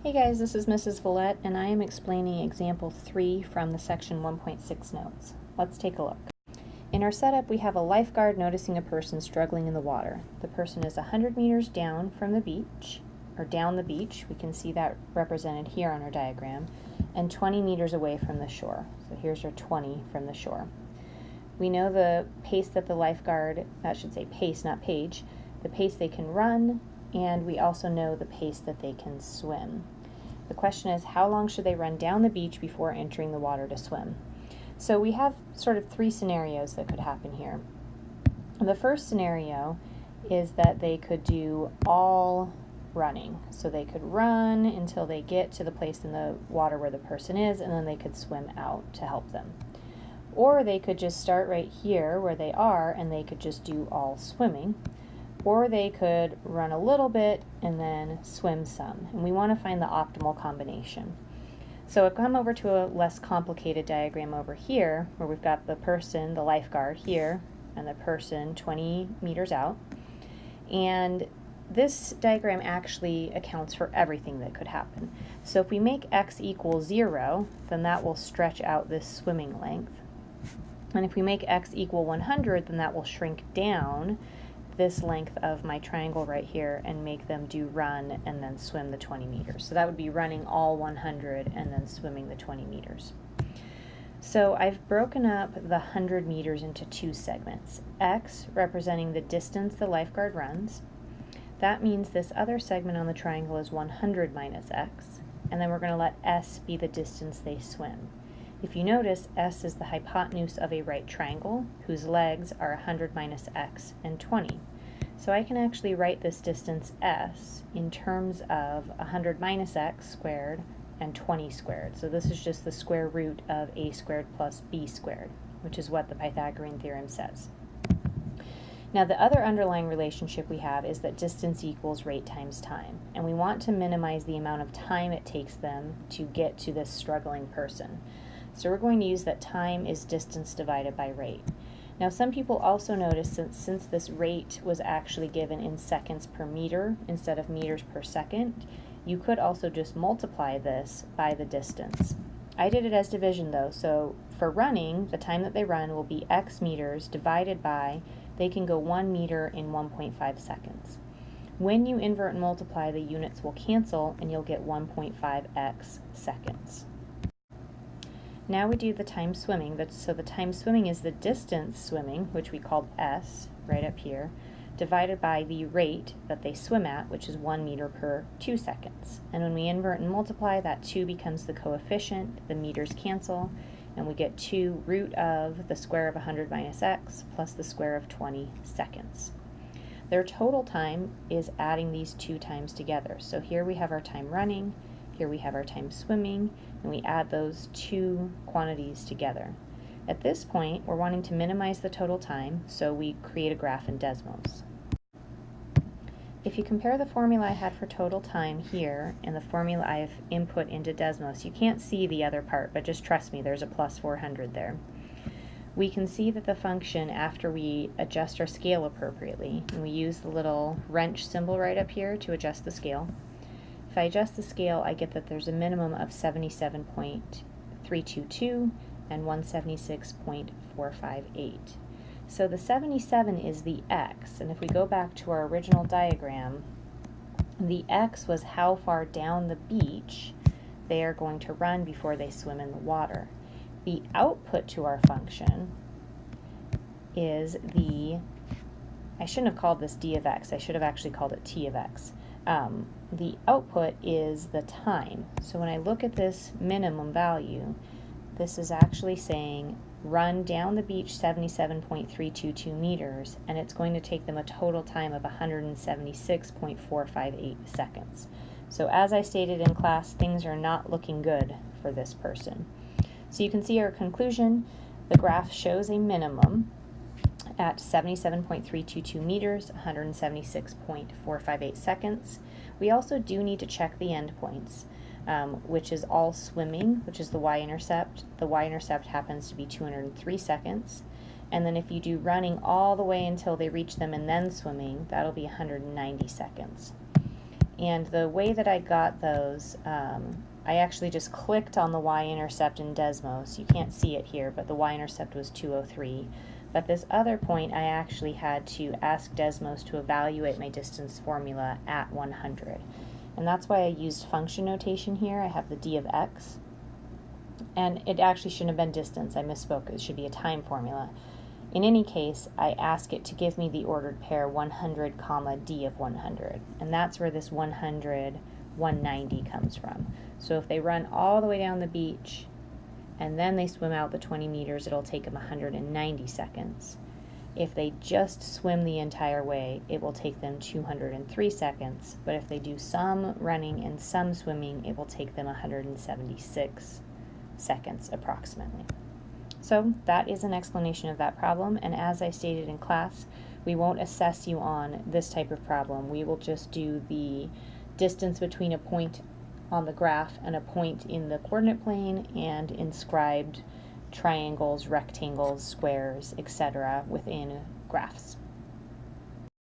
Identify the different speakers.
Speaker 1: Hey guys, this is Mrs. Villette, and I am explaining example 3 from the section 1.6 notes. Let's take a look. In our setup, we have a lifeguard noticing a person struggling in the water. The person is 100 meters down from the beach, or down the beach. We can see that represented here on our diagram, and 20 meters away from the shore. So here's our 20 from the shore. We know the pace that the lifeguard, that should say pace, not page, the pace they can run, and we also know the pace that they can swim. The question is, how long should they run down the beach before entering the water to swim? So we have sort of 3 scenarios that could happen here. The first scenario is that they could do all running. So they could run until they get to the place in the water where the person is, and then they could swim out to help them. Or they could just start right here where they are, and they could just do all swimming. Or they could run a little bit and then swim some. And we want to find the optimal combination. So I've come over to a less complicated diagram over here, where we've got the person, the lifeguard here, and the person 20 meters out. And this diagram actually accounts for everything that could happen. So if we make x equal 0, then that will stretch out this swimming length. And if we make x equal 100, then that will shrink down this length of my triangle right here and make them do run and then swim the 20 meters. So that would be running all 100 and then swimming the 20 meters. So I've broken up the 100 meters into 2 segments. X representing the distance the lifeguard runs. That means this other segment on the triangle is 100 minus x, and then we're going to let s be the distance they swim. If you notice, s is the hypotenuse of a right triangle, whose legs are 100 minus x and 20. So I can actually write this distance s in terms of 100 minus x squared and 20 squared. So this is just the square root of a squared plus b squared, which is what the Pythagorean theorem says. Now the other underlying relationship we have is that distance equals rate times time, and we want to minimize the amount of time it takes them to get to this struggling person. So we're going to use that time is distance divided by rate. Now some people also notice since this rate was actually given in seconds per meter instead of meters per second, you could also just multiply this by the distance. I did it as division though, so for running, the time that they run will be x meters divided by, they can go 1 meter in 1.5 seconds. When you invert and multiply, the units will cancel and you'll get 1.5x seconds. Now we do the time swimming. So the time swimming is the distance swimming, which we called s, right up here, divided by the rate that they swim at, which is 1 meter per 2 seconds. And when we invert and multiply, that 2 becomes the coefficient, the meters cancel, and we get 2 root of the square of 100 minus x plus the square of 20 seconds. Their total time is adding these 2 times together. So here we have our time running, here we have our time swimming, and we add those 2 quantities together. At this point, we're wanting to minimize the total time, so we create a graph in Desmos. If you compare the formula I had for total time here and the formula I've input into Desmos, you can't see the other part, but just trust me, there's a plus 400 there. We can see that the function, after we adjust our scale appropriately, and we use the little wrench symbol right up here to adjust the scale, if I adjust the scale, I get that there's a minimum of 77.322 and 176.458. So the 77 is the x, and if we go back to our original diagram, the x was how far down the beach they are going to run before they swim in the water. The output to our function is the, I shouldn't have called this d of x, I should have actually called it t of x. The output is the time. So when I look at this minimum value, this is actually saying run down the beach 77.322 meters, and it's going to take them a total time of 176.458 seconds. So as I stated in class, things are not looking good for this person. So you can see our conclusion. The graph shows a minimum at 77.322 meters, 176.458 seconds. We also do need to check the endpoints, which is all swimming, which is the y-intercept. The y-intercept happens to be 203 seconds. And then if you do running all the way until they reach them and then swimming, that'll be 190 seconds. And the way that I got those, I actually just clicked on the y-intercept in Desmos. You can't see it here, but the y-intercept was 203. But this other point, I actually had to ask Desmos to evaluate my distance formula at 100. And that's why I used function notation here. I have the d of x. And it actually shouldn't have been distance. I misspoke. It should be a time formula. In any case, I ask it to give me the ordered pair 100, comma, d of 100. And that's where this 100, 190 comes from. So if they run all the way down the beach and then they swim out the 20 meters, it'll take them 190 seconds. If they just swim the entire way, it will take them 203 seconds. But if they do some running and some swimming, it will take them 176 seconds approximately. So that is an explanation of that problem, and as I stated in class, we won't assess you on this type of problem. We will just do the distance between a point on the graph and a point in the coordinate plane and inscribed triangles, rectangles, squares, etc. within graphs.